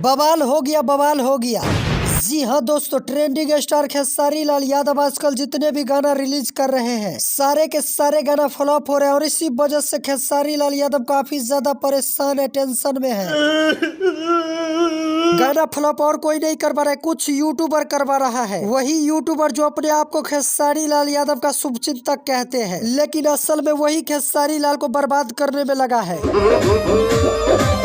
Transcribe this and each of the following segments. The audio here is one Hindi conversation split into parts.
बवाल हो गया, बवाल हो गया। जी हाँ दोस्तों, ट्रेंडिंग स्टार खेसारी लाल यादव आजकल जितने भी गाना रिलीज कर रहे हैं सारे के सारे गाना फ्लॉप हो रहे हैं और इसी वजह से खेसारी लाल यादव काफी ज्यादा परेशान है, टेंशन में है। गाना फ्लॉप और कोई नहीं करवा रहा है, कुछ यूट्यूबर करवा रहा है। वही यूट्यूबर जो अपने आप को खेसारी लाल यादव का शुभचिंतक कहते हैं, लेकिन असल में वही खेसारी लाल को बर्बाद करने में लगा है।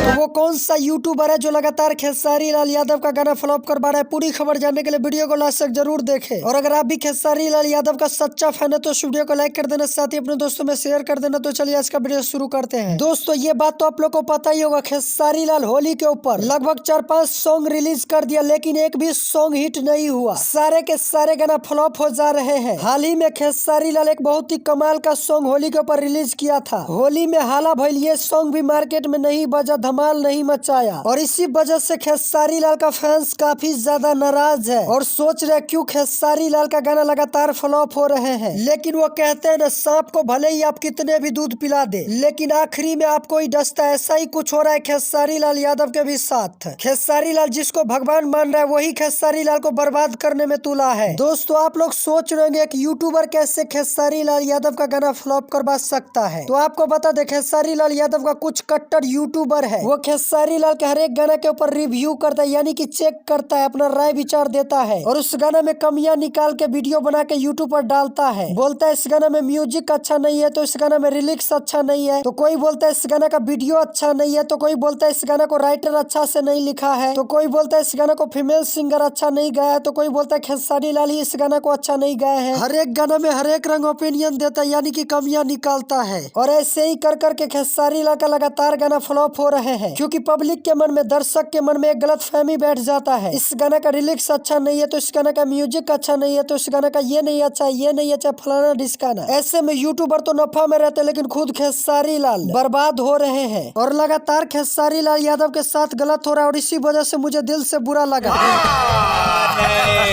तो वो कौन सा यूट्यूबर है जो लगातार खेसारी लाल यादव का गाना फ्लॉप करवा रहा है? पूरी खबर जानने के लिए वीडियो को लास्ट तक जरूर देखें। और अगर आप भी खेसारी लाल यादव का सच्चा फैन है तो इस वीडियो को लाइक कर देना, साथ ही अपने दोस्तों में शेयर कर देना। तो चलिए आज का वीडियो शुरू करते हैं। दोस्तों ये बात तो आप लोग को पता ही होगा, खेसारी लाल होली के ऊपर लगभग 4-5 सॉन्ग रिलीज कर दिया, लेकिन एक भी सॉन्ग हिट नहीं हुआ। सारे के सारे गाना फ्लॉप हो जा रहे हैं। हाल ही में खेसारी लाल एक बहुत ही कमाल का सॉन्ग होली के ऊपर रिलीज किया था। होली में हाला भइल ये सॉन्ग भी मार्केट में नहीं बजा, धमाल नहीं मचाया, और इसी वजह से खेसारी लाल का फैंस काफी ज्यादा नाराज है और सोच रहे क्यों खेसारी लाल का गाना लगातार फ्लॉप हो रहे हैं। लेकिन वो कहते हैं ना, सांप को भले ही आप कितने भी दूध पिला दे, लेकिन आखिरी में आपको ही डसता है। ऐसा ही कुछ हो रहा है खेसारी लाल यादव के भी साथ। खेसारी लाल जिसको भगवान मान रहा है वही खेसारी लाल को बर्बाद करने में तुला है। दोस्तों आप लोग सोच रहे होंगे एक यूट्यूबर कैसे खेसारी लाल यादव का गाना फ्लॉप करवा सकता है, तो आपको बता दे खेसारी लाल यादव का कुछ कट्टर यूट्यूबर है, वो खेसारी लाल के हर एक गाना के ऊपर रिव्यू करता है, यानी कि चेक करता है, अपना राय विचार देता है और उस गाना में कमियां निकाल के वीडियो बना के यूट्यूब पर डालता है। बोलता है इस गाना में म्यूजिक अच्छा नहीं है, तो इस गाना में लिरिक्स अच्छा नहीं है, तो कोई बोलता है इस गाना का वीडियो अच्छा नहीं है, तो कोई बोलता है इस गाना को राइटर अच्छा से नहीं लिखा है, तो कोई बोलता है इस गाना को फीमेल सिंगर अच्छा नहीं गाया है, तो कोई बोलता है खेसारी लाल ही इस गाना को अच्छा नहीं गाया है। हर एक गाना में हर एक रंग ओपिनियन देता है, यानी कि कमियां निकालता है। और ऐसे ही कर करके खेसारी लाल का लगातार गाना फ्लॉप हो रहे हैं, क्योंकि पब्लिक के मन में, दर्शक के मन में एक गलत फहमी बैठ जाता है। इस गाना का लिरिक्स अच्छा नहीं है, तो इस गाना का म्यूजिक अच्छा नहीं है, तो इस गाना का ये नहीं अच्छा, ये नहीं अच्छा, फलाना ढिसकाना। ऐसे में यूट्यूबर तो नफा में रहते, लेकिन खुद खेसारी लाल बर्बाद हो रहे हैं और लगातार खेसारी लाल यादव के साथ गलत हो रहा है। और इसी वजह से मुझे दिल से बुरा लगा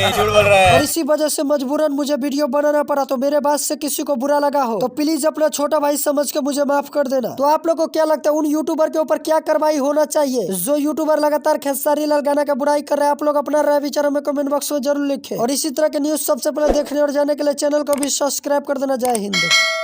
झूठ बोल रहा है। और इसी वजह से मजबूरन मुझे वीडियो बनाना पड़ा। तो मेरे बात से किसी को बुरा लगा हो तो प्लीज अपना छोटा भाई समझ के मुझे माफ कर देना। तो आप लोग को क्या लगता है उन यूट्यूबर के ऊपर क्या कार्रवाई होना चाहिए जो यूट्यूबर लगातार खेसारी लाल गाना का बुराई कर रहे हैं? आप लोग अपना राय विचार हमें कमेंट बॉक्स में जरूर लिखें और इसी तरह के न्यूज सबसे पहले देखने और जानने के लिए चैनल को भी सब्सक्राइब कर देना। जय हिंद।